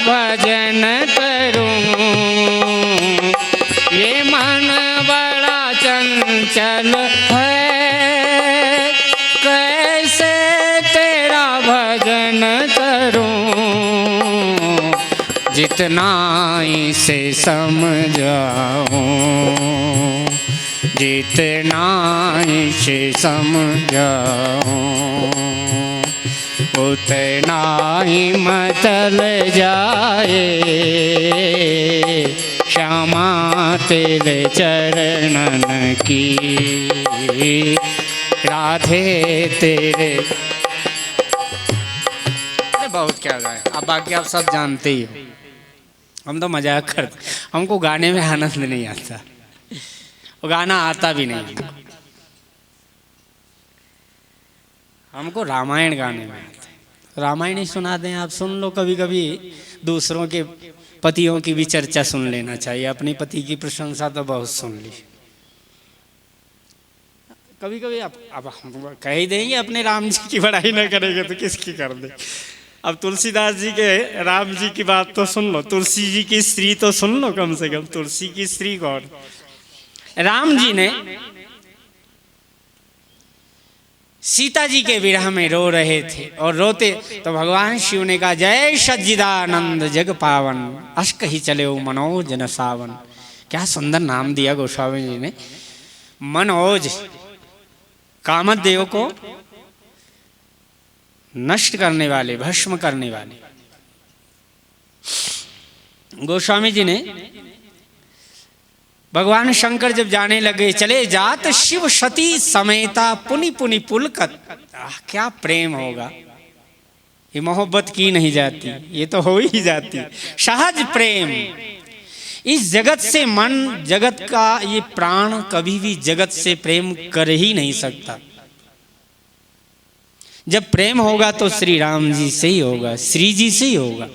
भजन करूं, ये मन बड़ा चंचल है, कैसे तेरा भजन करूं, जितना इसे समझाऊं, जितना इसे समझाऊं, उतना ही मतल जाए, क्षमा तेरे चरणन की, राधे तेरे। अरे बहुत क्या गाए, अब बाकी आप सब जानते ही हो, हम तो मजाक करते, हमको गाने में आनंद नहीं आता, वो गाना आता भी नहीं, हमको रामायण गाने में आता है। रामायण ही सुना दें, आप सुन लो, कभी कभी दूसरों के पतियों की भी चर्चा सुन लेना चाहिए, अपने पति की प्रशंसा तो बहुत सुन ली, कभी कभी अब हम कह ही देंगे अपने राम जी की बड़ाई ना करेंगे तो किसकी कर दे। अब तुलसीदास जी के राम जी की बात तो सुन लो, तुलसी जी की स्त्री तो सुन लो कम से कम, तुलसी की स्त्री कौन? राम जी ने सीता जी के विरह में रो रहे थे, और रोते तो भगवान शिव ने कहा, जय सच्चिदानंद जग पावन, अश्क ही चले मनोज न सावन। क्या सुंदर नाम दिया गोस्वामी जी ने, मनोज, कामदेव को नष्ट करने वाले, भस्म करने वाले। गोस्वामी जी ने, भगवान शंकर जब जाने लगे, चले जात शिव सती समेता पुनि पुनि पुलकत। क्या प्रेम होगा, ये मोहब्बत की नहीं जाती, ये तो हो ही जाती, सहज प्रेम। इस जगत से मन, जगत का ये प्राण कभी भी जगत से प्रेम कर ही नहीं सकता। जब प्रेम होगा तो श्री राम जी से ही होगा, श्री जी से ही होगा।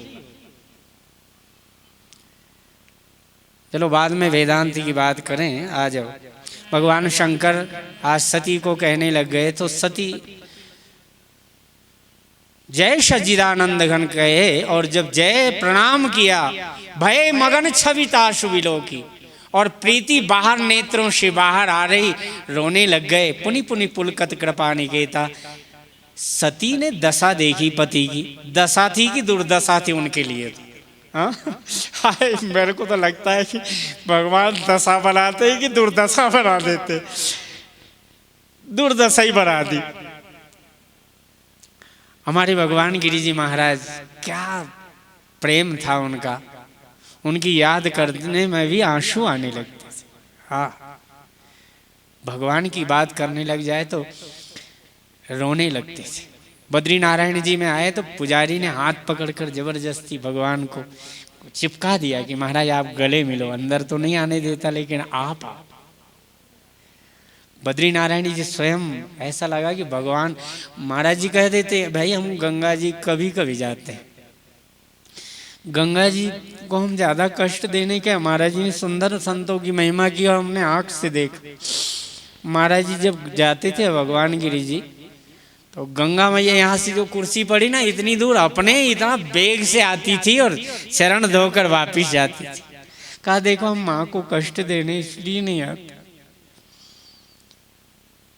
चलो बाद में वेदांत की बात करें, आ जाओ। भगवान शंकर आज सती को कहने लग गए, तो सती जय सच्चिदानंद घन कहे, और जब जय प्रणाम किया, भय मगन छविता सुबिलो की, और प्रीति बाहर नेत्रों से बाहर आ रही, रोने लग गए। पुनि पुनि पुलकत कृपा निकेता। सती ने दशा देखी पति की, दशा थी कि दुर्दशा थी उनके लिए। हाँ, मेरे को तो लगता है कि भगवान दशा बनाते कि दुर्दशा बना देते, दुर्दशा ही बना दी। हमारे भगवान गिरि जी महाराज, क्या प्रेम था उनका, उनकी याद करने में भी आंसू आने लगते थे। हाँ, भगवान की बात करने लग जाए तो रोने लगते थे। बद्री नारायण जी में आए तो पुजारी ने हाथ पकड़कर जबरदस्ती भगवान को चिपका दिया कि महाराज आप गले मिलो, अंदर तो नहीं आने देता लेकिन आप आओ। बद्री नारायण जी स्वयं, ऐसा लगा कि भगवान, महाराज जी कह देते, भाई हम गंगा जी कभी कभी जाते हैं, गंगा जी को हम ज्यादा कष्ट देने के, महाराज जी ने सुंदर संतों की महिमा की और हमने आंख से देखा। महाराज जी जब जाते थे भगवान गिरि जी, तो गंगा मैया यहाँ से जो कुर्सी पड़ी ना, इतनी दूर अपने इतना बेग से आती थी और चरण धोकर वापिस जाती थी। कहा देखो हम माँ को कष्ट देने इसलिए नहीं आते,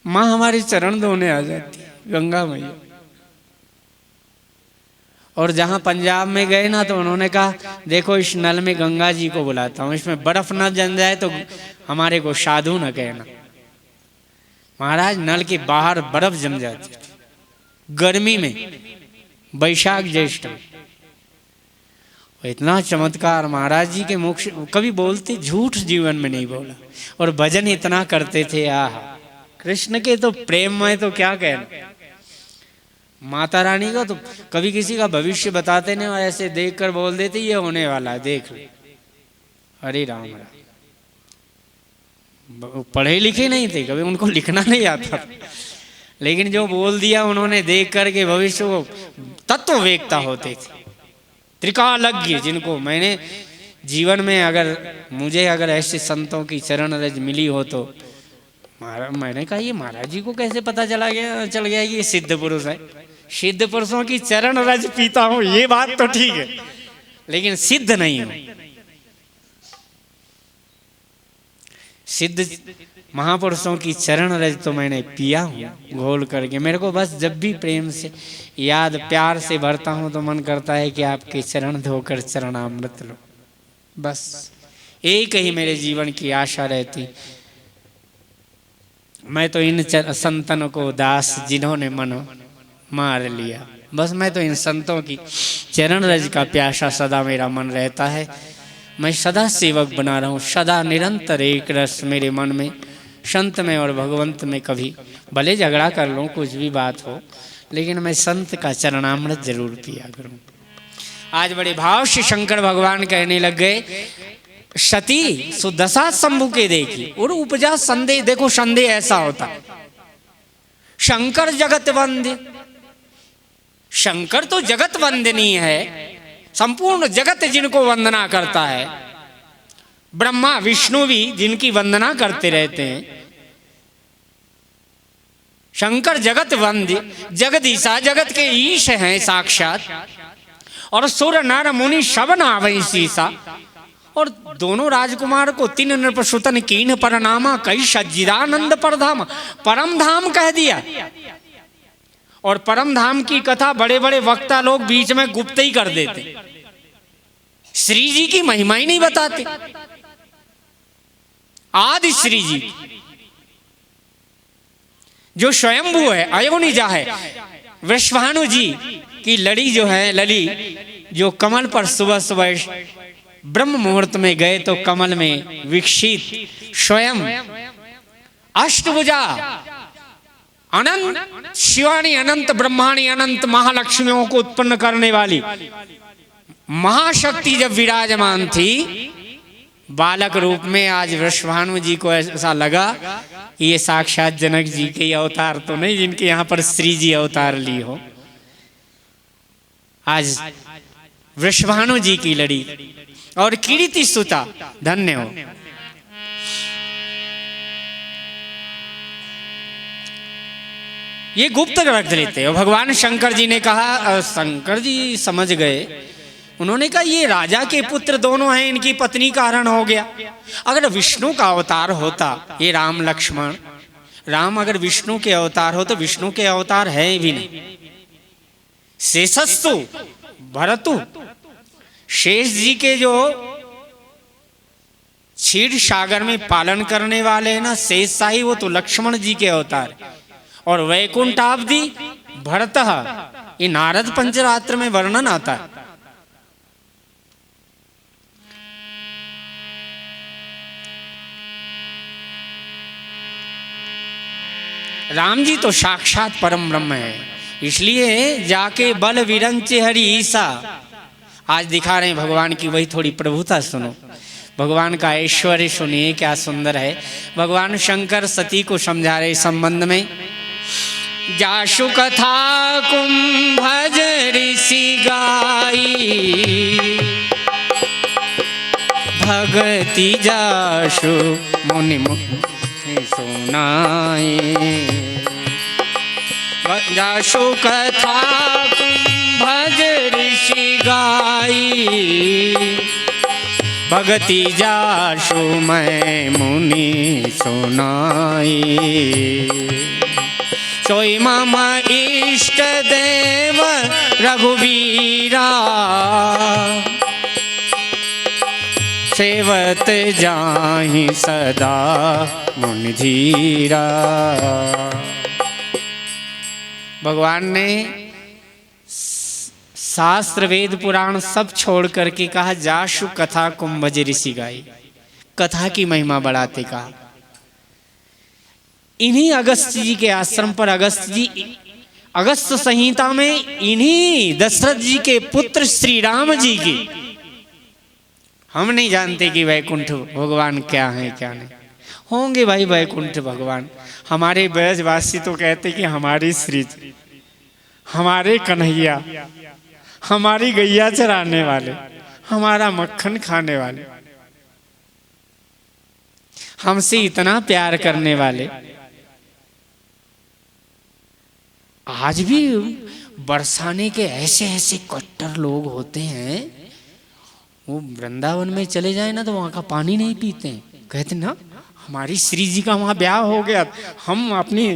माँ हमारे चरण धोने आ जाती गंगा मैया। और जहाँ पंजाब में गए ना, तो उन्होंने कहा देखो इस नल में गंगा जी को बुलाता हूँ, इसमें बर्फ न जम जाए तो हमारे को साधु न कहना। महाराज नल के बाहर बर्फ जम जाती थी गर्मी में, बैशाख ज्येष्ठ में। इतना चमत्कार महाराज जी के मुख से, कभी बोलते झूठ जीवन में नहीं बोला, और भजन इतना करते थे। आह, कृष्ण के तो प्रेम में तो क्या कहना। माता रानी का तो कभी किसी का भविष्य बताते नहीं, और ऐसे देख कर बोल देते ये होने वाला है, देख ले। हरे राम राम। पढ़े लिखे नहीं थे, कभी उनको लिखना नहीं आता, लेकिन जो बोल दिया उन्होंने देख करके भविष्य को तत्व वेखता होते थे। त्रिकालज्ञ, जिनको मैंने जीवन में, अगर मुझे अगर ऐसे संतों की चरण रज मिली हो तो मैंने कहा ये महाराज जी को कैसे पता चल गया कि ये सिद्ध पुरुष है। सिद्ध पुरुषों की चरण रज पीता हूँ ये बात तो ठीक है, लेकिन सिद्ध नहीं हूं। सिद्ध महापुरुषों की चरण रज तो मैंने पिया हूं घोल करके। मेरे को बस जब भी प्रेम से याद प्यार से भरता हूं तो मन करता है कि आपके चरण धोकर चरणामृत लो। बस एक ही मेरे जीवन की आशा रहती। मैं तो इन संतन को दास जिन्होंने मन मार लिया। बस मैं तो इन संतों की चरण रज का प्यासा सदा मेरा मन रहता है। मैं सदा सेवक बना रहा हूँ, सदा निरंतर एक रस मेरे मन में, संत में और भगवंत में। कभी भले झगड़ा कर लूँ, कुछ भी बात हो, लेकिन मैं संत का चरणामृत जरूर पिया करूँ। आज बड़े भाव से शंकर भगवान कहने लग गए, सती सुदशा शंभु के देखी और उपजा संदेह। देखो संदेह ऐसा होता, शंकर जगत वंद्य, शंकर तो जगत वंदनीय है, संपूर्ण जगत जिनको वंदना करता है। ब्रह्मा विष्णु भी जिनकी वंदना करते रहते हैं। शंकर जगत वंद्य, जगदीशा जगत के ईश हैं साक्षात। और सुर नर मुनि सब नावै सीसा। और दोनों राजकुमार को तीन नृपसुतन कीन परनामा, कई सज्जिदानंद परधाम। परम धाम कह दिया। और परम धाम की कथा बड़े बड़े वक्ता लोग बीच में गुप्त ही कर देते, श्री जी की महिमा ही नहीं बताते। आदि श्री जी जो स्वयंभू है, अयोनिजा है, वृषभानु जी की लड़ी जो है, लली जो कमल पर सुबह सुबह ब्रह्म मुहूर्त में गए तो कमल में विकसित स्वयं अष्टभुजा अनंत शिवानी, अनंत ब्रह्माणी, अनंत महालक्ष्मियों को उत्पन्न करने वाली महाशक्ति जब विराजमान थी बालक रूप में, आज वृषभानु जी को ऐसा लगा कि ये साक्षात जनक जी के अवतार तो नहीं जिनके यहाँ पर श्री जी अवतार ली हो। आज वृषभानु जी की लड़ी और कीर्ति सुता धन्य हो। ये गुप्त रख लेते हो। भगवान शंकर जी ने कहा, शंकर जी समझ गए। उन्होंने कहा ये राजा के पुत्र दोनों हैं, इनकी पत्नी का हरण हो गया। अगर विष्णु का अवतार होता, ये राम लक्ष्मण, राम अगर विष्णु के अवतार हो तो विष्णु के अवतार है भी नहीं। शेषस्तु भरतु, शेष जी के जो क्षीर सागर में पालन करने वाले हैं ना शेष शाही, वो तो लक्ष्मण जी के अवतार। और वैकुंठाब्दी भरतः, ये नारद पंचरात्र में वर्णन आता है। राम जी तो साक्षात परम ब्रह्म है, इसलिए जाके बल विरंच हरि ईसा। आज दिखा रहे हैं भगवान की वही थोड़ी प्रभुता सुनो, भगवान का ऐश्वर्य सुनिए क्या सुंदर है। भगवान शंकर सती को समझा रहे संबंध में, जाशु कथा कुंभज ऋषि गाई, भगति जाशु मुनि मुनि सुनाई। जाशु कथा कुंभज ऋषि गाई, भगति जाशु मैं मुनि सुनाई। सोई मम इष्ट देव रघुवीरा, सेवत जाहि सदा मुनि धीरा। भगवान ने शास्त्र वेद पुराण सब छोड़ करके कहा, जाशु कथा कुंभज ऋषि गाई। कथा की महिमा बढ़ाते कहा। इन्हीं अगस्त जी के आश्रम पर अगस्त संहिता में इन्हीं दशरथ जी के पुत्र श्री राम जी की, हम नहीं जानते कि वैकुंठ भगवान क्या है क्या नहीं। होंगे भाई वैकुंठ भगवान। हमारे ब्रजवासी तो कहते कि हमारी श्री, हमारे कन्हैया, हमारी गैया चराने वाले, हमारा मक्खन खाने वाले, हमसे इतना प्यार करने वाले। आज भी बरसाने के ऐसे ऐसे कट्टर लोग होते हैं, वो वृंदावन में चले जाए ना तो वहाँ का पानी नहीं पीते हैं। कहते ना हमारी श्री जी का वहाँ ब्याह हो गया, हम अपनी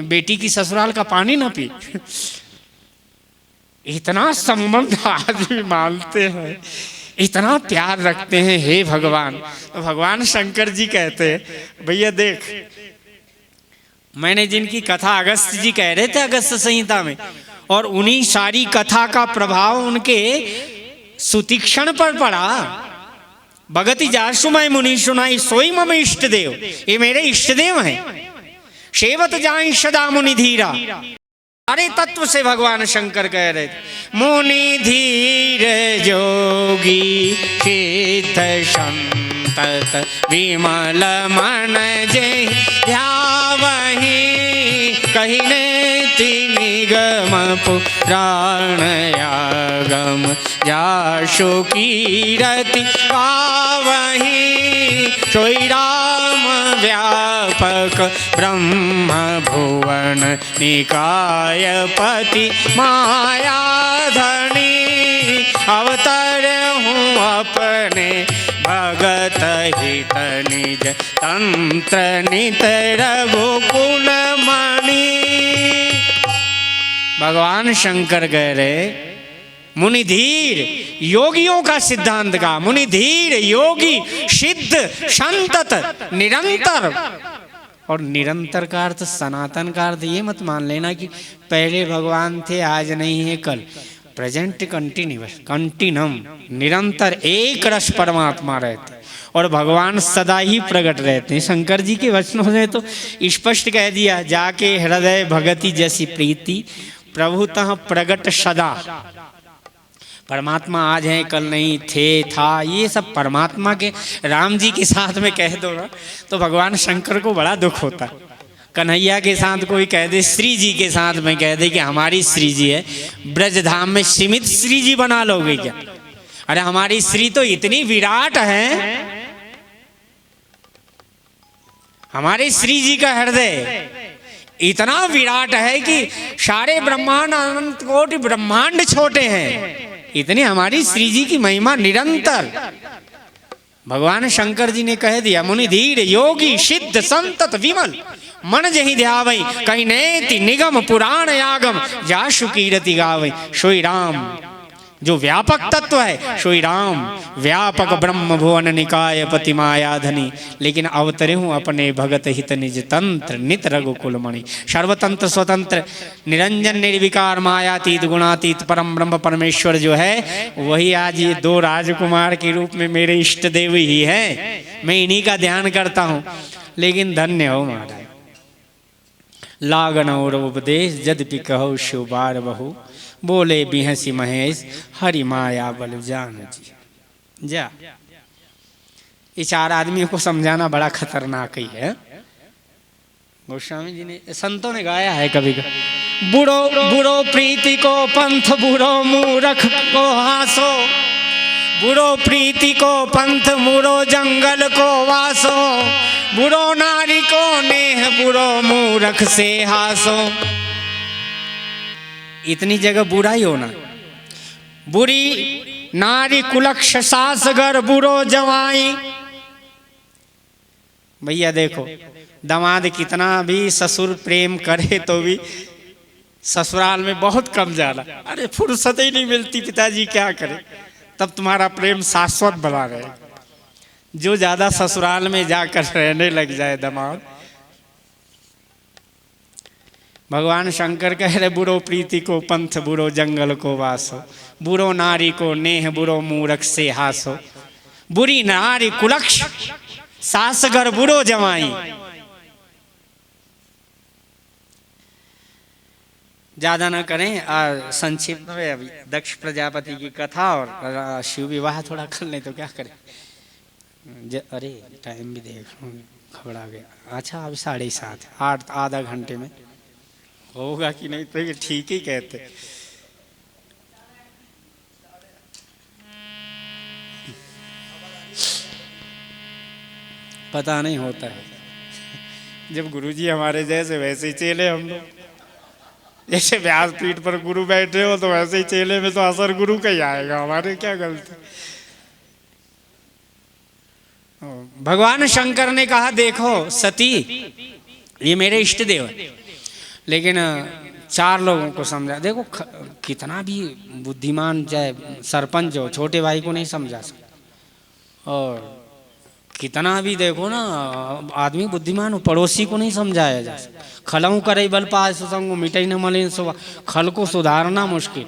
बेटी की ससुराल का पानी ना पी। इतना संबंध आज भी मानते हैं, इतना प्यार रखते हैं। हे भगवान, तो भगवान शंकर जी कहते हैं भैया देख, मैंने जिनकी कथा अगस्त जी कह रहे थे अगस्त संहिता में, और उन्हीं सारी कथा का प्रभाव उनके सुतीक्षण पर पड़ा। भगति जासु मैं मुनि सुनाई सोई मम इष्ट देव, ये मेरे इष्ट देव हैं। सेवत जाई सदा मुनि धीरा, सारे तत्व से भगवान शंकर कह रहे थे। मुनि धीर जोगी चित संतत विमल मन जय ध्यावहि, कहिने निगम पुराण आगम जासु कीरति गावहि, सोई राम व्यापक ब्रह्म भुवन निकाय पति माया धनी, अवतर हूँ अपने भगत हित निज तंत्र नित रघुकुल मणि। भगवान शंकर कह रहे मुनि धीर, योगियों का सिद्धांत का मुनि धीर योगी सिद्ध संतत निरंतर, और निरंतर का अर्थ सनातन का अर्थ ये मत मान लेना कि पहले भगवान थे आज नहीं है कल, प्रेजेंट कंटिन्यूअस कंटिन्यूम, निरंतर एक रस परमात्मा रहते और भगवान सदा ही प्रकट रहते हैं। शंकर जी के वचनों ने तो स्पष्ट कह दिया, जाके हृदय भगति जैसी प्रीति प्रभुतः प्रगट सदा। परमात्मा आज है कल नहीं, थे था, ये सब परमात्मा के राम जी के साथ में कह दो ना तो भगवान शंकर को बड़ा दुख होता। कन्हैया के साथ कोई कह दे, श्री जी के साथ में कह दे कि हमारी श्री जी है, ब्रजधाम में सीमित श्री जी बना लोगे क्या? अरे हमारी श्री तो इतनी विराट है, हमारे श्री जी का हृदय इतना विराट है कि सारे ब्रह्मांड अनंत कोटि ब्रह्मांड छोटे हैं, इतनी हमारी श्री जी की महिमा निरंतर। भगवान शंकर जी ने कह दिया मुनि धीर योगी सिद्ध संतत विमल मन जहि ध्यावै, कहीं नेति निगम पुराण यागम जासु कीरति गावै। सोई राम जो व्यापक तत्व है, सोई राम व्यापक ब्रह्म भुवन निकाय पति माया धनी, लेकिन अवतरे हूँ अपने भगत हित निज तंत्र नित रघुकुल मणि। सर्वतंत्र स्वतंत्र निरंजन निर्विकार मायातीत गुणातीत परम ब्रह्म परमेश्वर जो है वही आज ये दो राजकुमार के रूप में मेरे इष्ट देव ही है। मैं इन्हीं का ध्यान करता हूँ। लेकिन धन्य हो महाराज, लागन और उपदेश यद्यपि कहो शिव बार बहु, बोले बिहसी महेश हरि माया बल जान जी। जा ये चार आदमियों को समझाना बड़ा खतरनाक ही है। गोस्वामी जी ने, संतों ने गाया है कभी कभी, बुढ़ो बुढ़ो प्रीति को पंथ बुढ़ो मूरख को हासो, बुढ़ो प्रीति को पंथ मुड़ो जंगल को वासो, बुढ़ो नारी को नेह बुढ़ो मूरख से हासो। इतनी जगह बुरा ही होना, बुरी नारी कुलक्ष सासगर बुरो जवाई। भैया देखो, दामाद कितना भी ससुर प्रेम करे तो भी ससुराल में बहुत कम जाना। अरे फुर्सत ही नहीं मिलती, पिताजी क्या करे, तब तुम्हारा प्रेम शाश्वत बना रहे। जो ज्यादा ससुराल में जाकर रहने लग जाए दामाद। भगवान शंकर कह रहे बुरो प्रीति को पंथ बुरो जंगल को वासो, बुरो नारी को नेह बुरो मूरख से हासो, बुरी नारी कुलक्ष सासगर बुरो जवाई। ज्यादा न करें, संक्षिप्त में अभी दक्ष प्रजापति की कथा और शिव विवाह थोड़ा कर ले तो क्या करें। अरे टाइम भी देख घबरा गया। अच्छा अभी 7:30, 8 आधा घंटे में होगा कि नहीं, तो ये ठीक ही कहते। पता नहीं होता है, जब गुरुजी हमारे जैसे वैसे ही चेले हम लोग। जैसे व्यासपीठ पर गुरु बैठे हो तो वैसे ही चेले में तो असर गुरु का ही आएगा, हमारे क्या गलती। भगवान शंकर ने कहा देखो सती, ये मेरे इष्ट देव है, लेकिन 4 लोगों को समझा। देखो कितना भी बुद्धिमान चाहे सरपंच हो, छोटे भाई को नहीं समझा सकता, और कितना भी देखो ना आदमी बुद्धिमान हो, पड़ोसी को नहीं समझाया जा सकता। खलऊ करे बल पाए सुसंग मिटई न मलिन सुवा, खल को सुधारना मुश्किल।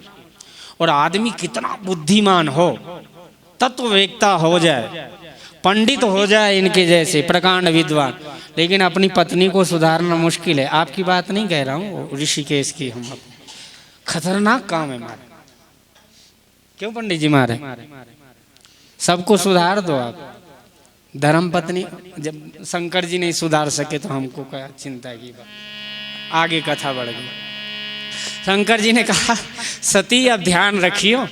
और आदमी कितना बुद्धिमान हो, तत्ववेत्ता हो जाए, पंडित हो जाए इनके जैसे प्रकांड विद्वान, लेकिन अपनी पत्नी को सुधारना मुश्किल है। आपकी बात नहीं कह रहा हूँ, ऋषिकेश की। हम खतरनाक काम है मारे। क्यों पंडित जी मारे? सबको सुधार दो आप। धर्म पत्नी जब शंकर जी नहीं सुधार सके तो हमको क्या चिंता की बात। आगे कथा बढ़ गई। शंकर जी ने कहा सती अब ध्यान रखियो,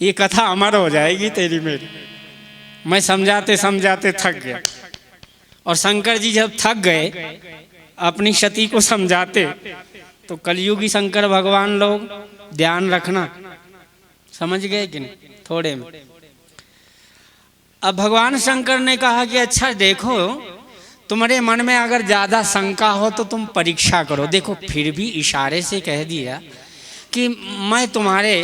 ये कथा अमर हो जाएगी तेरी मेरी। मैं समझाते समझाते थक गया, और शंकर जी जब थक गए अपनी सती को समझाते, तो कलयुगी शंकर भगवान लोग ध्यान रखना, समझ गए कि नहीं थोड़े में। अब भगवान शंकर ने कहा कि अच्छा देखो, तुम्हारे मन में अगर ज़्यादा शंका हो तो तुम परीक्षा करो। देखो फिर भी इशारे से कह दिया कि मैं तुम्हारे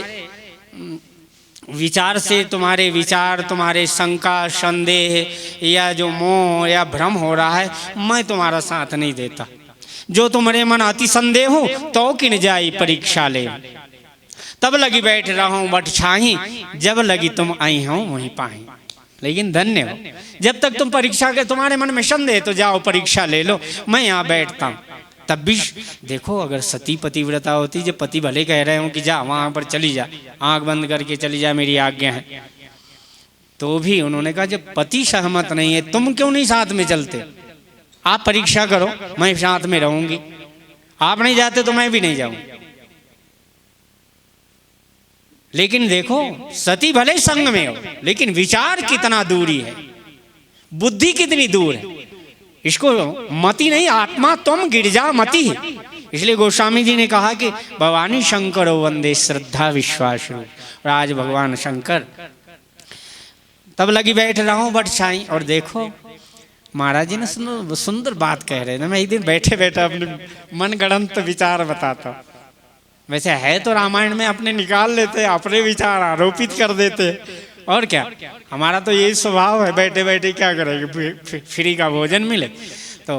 विचार से, तुम्हारे विचार, तुम्हारे शंका संदेह या जो मोह या भ्रम हो रहा है, मैं तुम्हारा साथ नहीं देता। जो तुम्हारे मन अति संदेह हो तो किन जाई परीक्षा ले, तब लगी बैठ रहा हूँ बट छाही, जब लगी तुम आई हो वहीं पाही। लेकिन धन्य हो, जब तक तुम परीक्षा के तुम्हारे मन में संदेह तो जाओ परीक्षा ले लो, मैं यहाँ बैठता हूँ। तब भी देखो अगर सती पतिव्रता होती, जब पति भले कह रहे हो कि जा वहाँ पर चली जा, आंख बंद करके चली जा, मेरी आज्ञा है, तो भी उन्होंने कहा जब पति सहमत नहीं है तुम क्यों नहीं साथ में चलते? आप परीक्षा करो, मैं साथ में रहूंगी। आप नहीं जाते तो मैं भी नहीं जाऊंगी। लेकिन देखो सती भले संग में हो, लेकिन विचार कितना दूरी है, बुद्धि कितनी दूर है। इसको मति नहीं, आत्मा तुम गिरजा मति है। इसलिए गोस्वामी जी ने कहा कि भवानी शंकर वंदे श्रद्धा विश्वास रूप। और आज भगवान शंकर तब लगी बैठ रहा हूं बट छाई। और देखो महाराज जी ने सुंदर बात कह रहे थे। मैं एक दिन बैठे बैठे अपने मन गढ़ंत विचार बताता हूँ। वैसे है तो रामायण में अपने निकाल लेते, अपने विचार आरोपित कर देते, और क्या। हमारा तो यही स्वभाव है, बैठे बैठे क्या करेंगे, फ्री का भोजन मिले। तो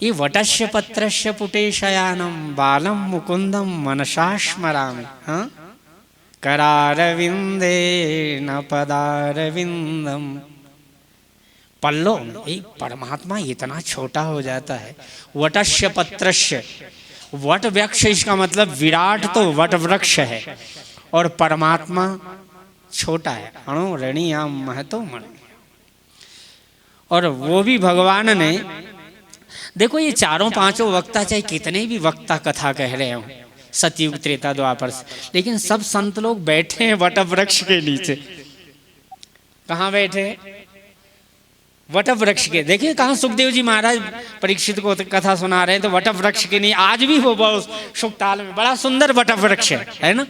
ये वटस्य पत्रस्य पुटे शयानम बालम मुकुंदम मनसा स्मरामि। हाँ, करारविंदे न पदारविंदम। पल्लो में परमात्मा इतना छोटा हो जाता है। वटस्य पत्रस्य, वट वृक्ष, इसका मतलब विराट तो वट वृक्ष है, और परमात्मा छोटा है। अणु रणियाम महतो मन। और वो भी भगवान ने, देखो ये चारों पांचों वक्ता, चाहे कितने भी वक्ता कथा कह रहे हो, सतयुग त्रेता द्वापर, लेकिन सब संत लोग बैठे हैं वट वृक्ष के नीचे। कहाँ बैठे? वट वृक्ष के। देखिए कहाँ सुखदेव जी महाराज परीक्षित को कथा सुना रहे हैं, तो वट वृक्ष के नहीं, आज भी वो बहुत सुखताल में बड़ा सुंदर वट वृक्ष है ना।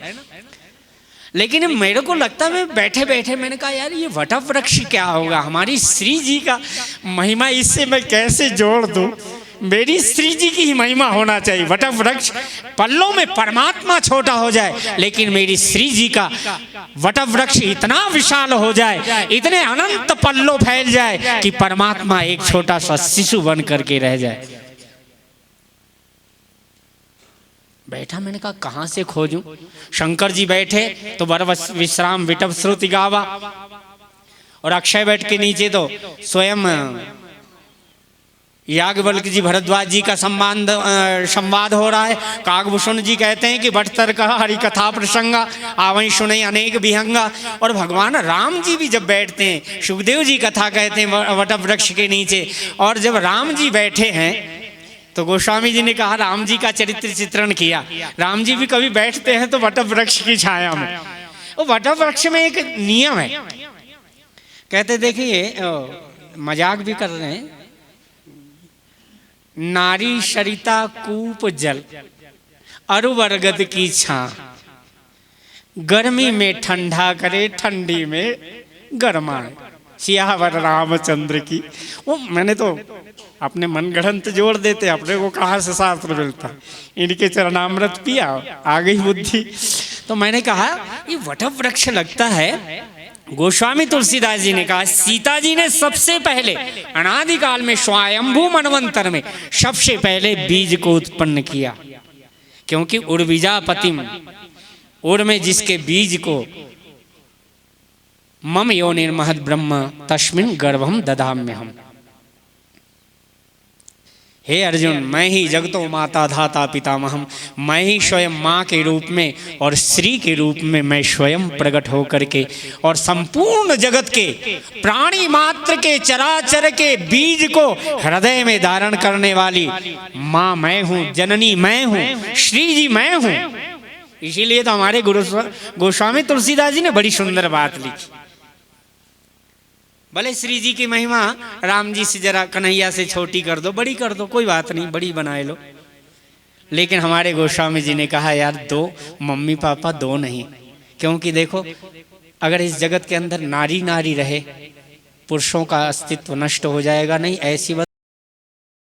लेकिन मेरे को लगता है बैठे बैठे मैंने कहा यार ये वट वृक्ष क्या होगा, हमारी श्री जी का महिमा इससे मैं कैसे जोड़ दूं। मेरी श्री जी की ही महिमा होना चाहिए। वट वृक्ष पल्लों में परमात्मा छोटा हो जाए, लेकिन मेरी श्री जी का वट वृक्ष इतना विशाल हो जाए, इतने अनंत पल्लों फैल जाए कि परमात्मा एक छोटा सा शिशु बन करके रह जाए। बैठा, मैंने कहा कहां से खोजूं। शंकर जी बैठे तो बर विश्राम विटप श्रुति गावा, और अक्षय बैठ के नीचे तो स्वयं याज्ञवल्क्य जी भरद्वाज जी का संवाद हो रहा है। काकभूषण जी कहते हैं कि भट्टर कहा हरि कथा प्रसंगा आवई सुने अनेक विहंगा। और भगवान राम जी भी जब बैठते हैं, सुखदेव जी कथा कहते हैं वट वृक्ष के नीचे। और जब राम जी बैठे हैं तो गोस्वामी जी ने कहा, राम जी का चरित्र चित्रण किया। राम जी भी कभी बैठते हैं तो वट वृक्ष की छाया में। वो वट वृक्ष में एक नियम है, कहते देखिए मजाक भी कर रहे हैं, नारी सरिता कूप जल अरुवर्गद की छां, गर्मी में ठंडा करे ठंडी में गरमाए। सियावर रामचंद्र की। वो मैंने तो अपने मनगढ़ंत जोड़ देते, अपने को कहाँ से शास्त्र मिलता, इनके चरणामृत पिया आ गई बुद्धि। तो मैंने कहा ये वट वृक्ष लगता है। गोस्वामी तुलसीदास जी ने कहा सीता जी ने सबसे पहले अनादिकाल में स्वयंभू मनवंतर में सबसे पहले बीज को उत्पन्न किया, क्योंकि उर्विजापतिम, उर में जिसके बीज को मम योनिर्महद ब्रह्म तस्मिन् गर्भम दधाम्यहम्। हे अर्जुन, मैं ही जगतो माता धाता पितामहम, मैं ही स्वयं माँ के रूप में और श्री के रूप में मैं स्वयं प्रकट होकर के और संपूर्ण जगत के प्राणी मात्र के चराचर के बीज को हृदय में धारण करने वाली माँ मैं हूँ, जननी मैं हूँ, श्री जी मैं हूँ। इसीलिए तो हमारे गोस्वामी तुलसीदास जी ने बड़ी सुंदर बात लिखी। भले श्री जी की महिमा राम जी से जरा कन्हैया से छोटी कर दो, बड़ी कर दो, कोई बात नहीं, बड़ी बनाए लो, लेकिन हमारे गोस्वामी जी ने कहा यार दो मम्मी पापा दो नहीं, क्योंकि देखो अगर इस जगत के अंदर नारी नारी रहे, पुरुषों का अस्तित्व नष्ट हो जाएगा। नहीं, ऐसी